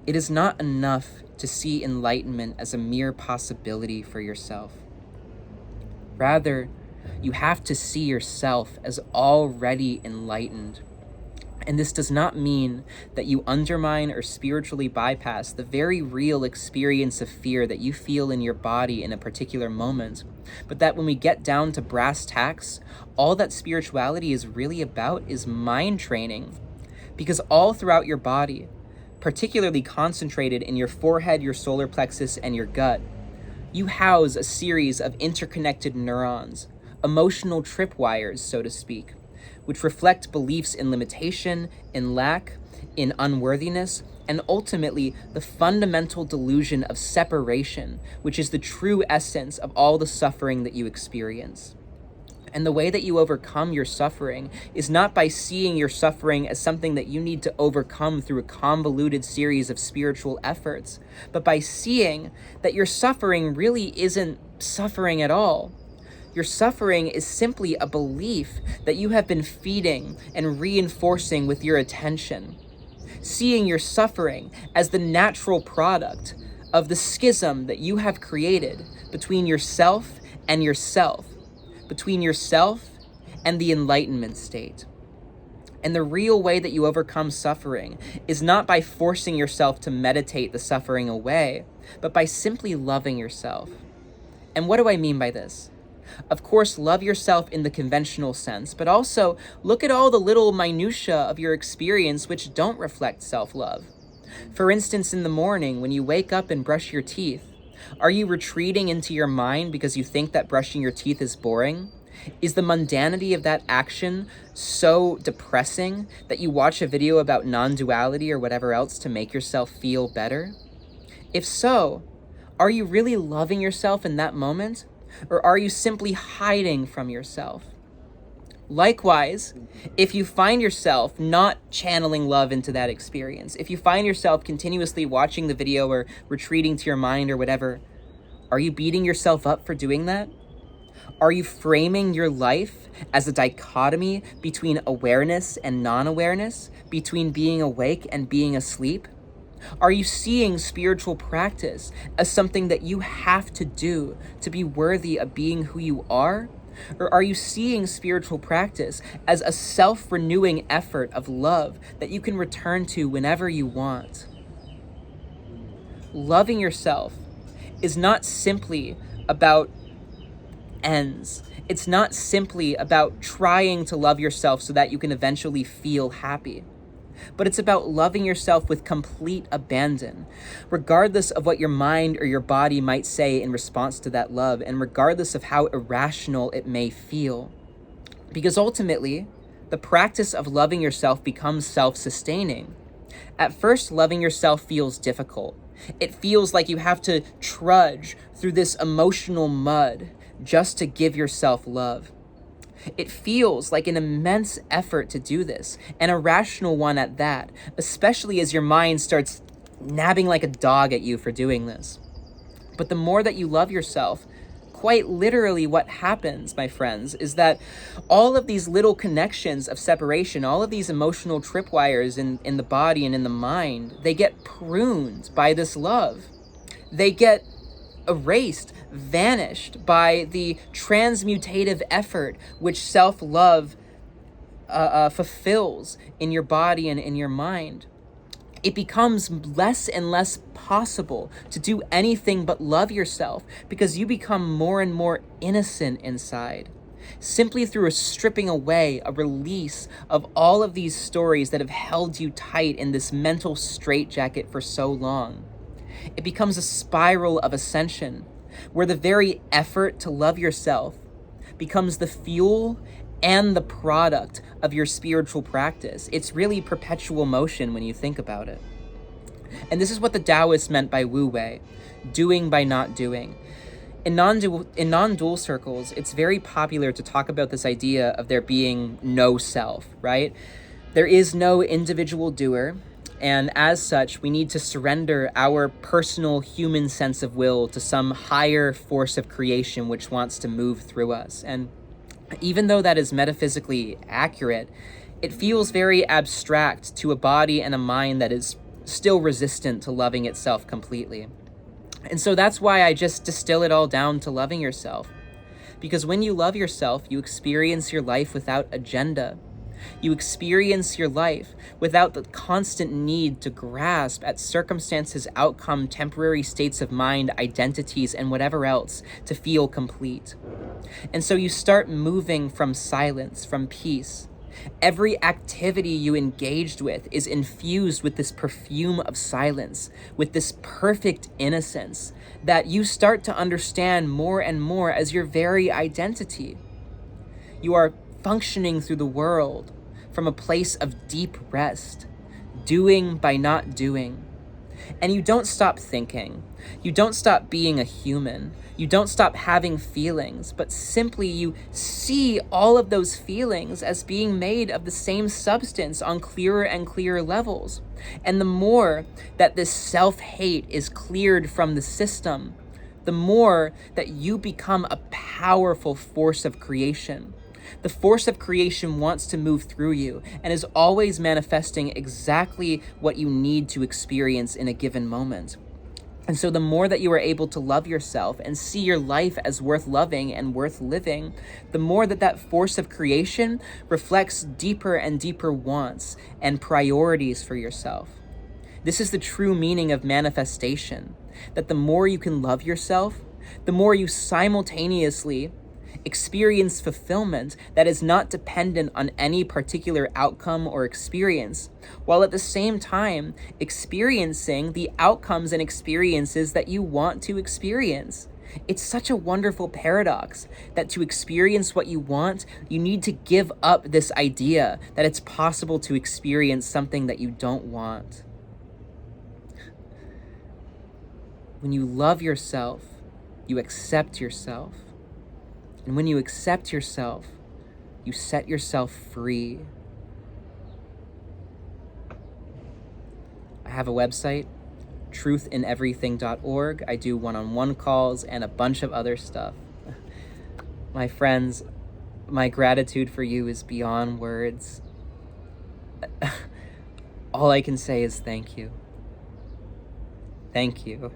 It is not enough to see enlightenment as a mere possibility for yourself. Rather, you have to see yourself as already enlightened. And this does not mean that you undermine or spiritually bypass the very real experience of fear that you feel in your body in a particular moment, but that when we get down to brass tacks, all that spirituality is really about is mind training. Because all throughout your body, particularly concentrated in your forehead, your solar plexus, and your gut, you house a series of interconnected neurons, emotional tripwires, so to speak, which reflect beliefs in limitation, in lack, in unworthiness, and ultimately the fundamental delusion of separation, which is the true essence of all the suffering that you experience. And the way that you overcome your suffering is not by seeing your suffering as something that you need to overcome through a convoluted series of spiritual efforts, but by seeing that your suffering really isn't suffering at all. Your suffering is simply a belief that you have been feeding and reinforcing with your attention. Seeing your suffering as the natural product of the schism that you have created between yourself and yourself, between yourself and the enlightenment state. And the real way that you overcome suffering is not by forcing yourself to meditate the suffering away, but by simply loving yourself. And what do I mean by this? Of course, love yourself in the conventional sense, but also look at all the little minutiae of your experience which don't reflect self-love. For instance, in the morning, when you wake up and brush your teeth, are you retreating into your mind because you think that brushing your teeth is boring? Is the mundanity of that action so depressing that you watch a video about non-duality or whatever else to make yourself feel better? If so, are you really loving yourself in that moment? Or are you simply hiding from yourself? Likewise, if you find yourself not channeling love into that experience, if you find yourself continuously watching the video or retreating to your mind or whatever, are you beating yourself up for doing that? Are you framing your life as a dichotomy between awareness and non-awareness, between being awake and being asleep? Are you seeing spiritual practice as something that you have to do to be worthy of being who you are? Or are you seeing spiritual practice as a self-renewing effort of love that you can return to whenever you want? Loving yourself is not simply about ends. It's not simply about trying to love yourself so that you can eventually feel happy. But it's about loving yourself with complete abandon, regardless of what your mind or your body might say in response to that love, and regardless of how irrational it may feel. Because ultimately, the practice of loving yourself becomes self-sustaining. At first, loving yourself feels difficult. It feels like you have to trudge through this emotional mud just to give yourself love. It feels like an immense effort to do this, an irrational one at that, especially as your mind starts nabbing like a dog at you for doing this. But the more that you love yourself, quite literally what happens, my friends, is that all of these little connections of separation, all of these emotional tripwires in the body and in the mind, they get pruned by this love. They get erased, vanished by the transmutative effort which self-love fulfills in your body and in your mind. It becomes less and less possible to do anything but love yourself because you become more and more innocent inside. Simply through a stripping away, a release of all of these stories that have held you tight in this mental straitjacket for so long. It becomes a spiral of ascension, where the very effort to love yourself becomes the fuel and the product of your spiritual practice. It's really perpetual motion when you think about it. And this is what the Taoists meant by Wu Wei, doing by not doing. In non-dual circles, it's very popular to talk about this idea of there being no self, right? There is no individual doer. And as such, we need to surrender our personal human sense of will to some higher force of creation which wants to move through us. And even though that is metaphysically accurate, it feels very abstract to a body and a mind that is still resistant to loving itself completely. And so that's why I just distill it all down to loving yourself. Because when you love yourself, you experience your life without agenda. You experience your life without the constant need to grasp at circumstances, outcome, temporary states of mind, identities, and whatever else to feel complete. And so you start moving from silence, from peace. Every activity you engaged with is infused with this perfume of silence, with this perfect innocence that you start to understand more and more as your very identity. You are functioning through the world from a place of deep rest, doing by not doing. And you don't stop thinking. You don't stop being a human. You don't stop having feelings, but simply you see all of those feelings as being made of the same substance on clearer and clearer levels. And the more that this self-hate is cleared from the system, the more that you become a powerful force of creation. The force of creation wants to move through you and is always manifesting exactly what you need to experience in a given moment. And so the more that you are able to love yourself and see your life as worth loving and worth living, the more that that force of creation reflects deeper and deeper wants and priorities for yourself. This is the true meaning of manifestation, that the more you can love yourself, the more you simultaneously experience fulfillment that is not dependent on any particular outcome or experience, while at the same time experiencing the outcomes and experiences that you want to experience. It's such a wonderful paradox that to experience what you want, you need to give up this idea that it's possible to experience something that you don't want. When you love yourself, you accept yourself. And when you accept yourself, you set yourself free. I have a website, truthineverything.org. I do one-on-one calls and a bunch of other stuff. My friends, my gratitude for you is beyond words. All I can say is thank you. Thank you.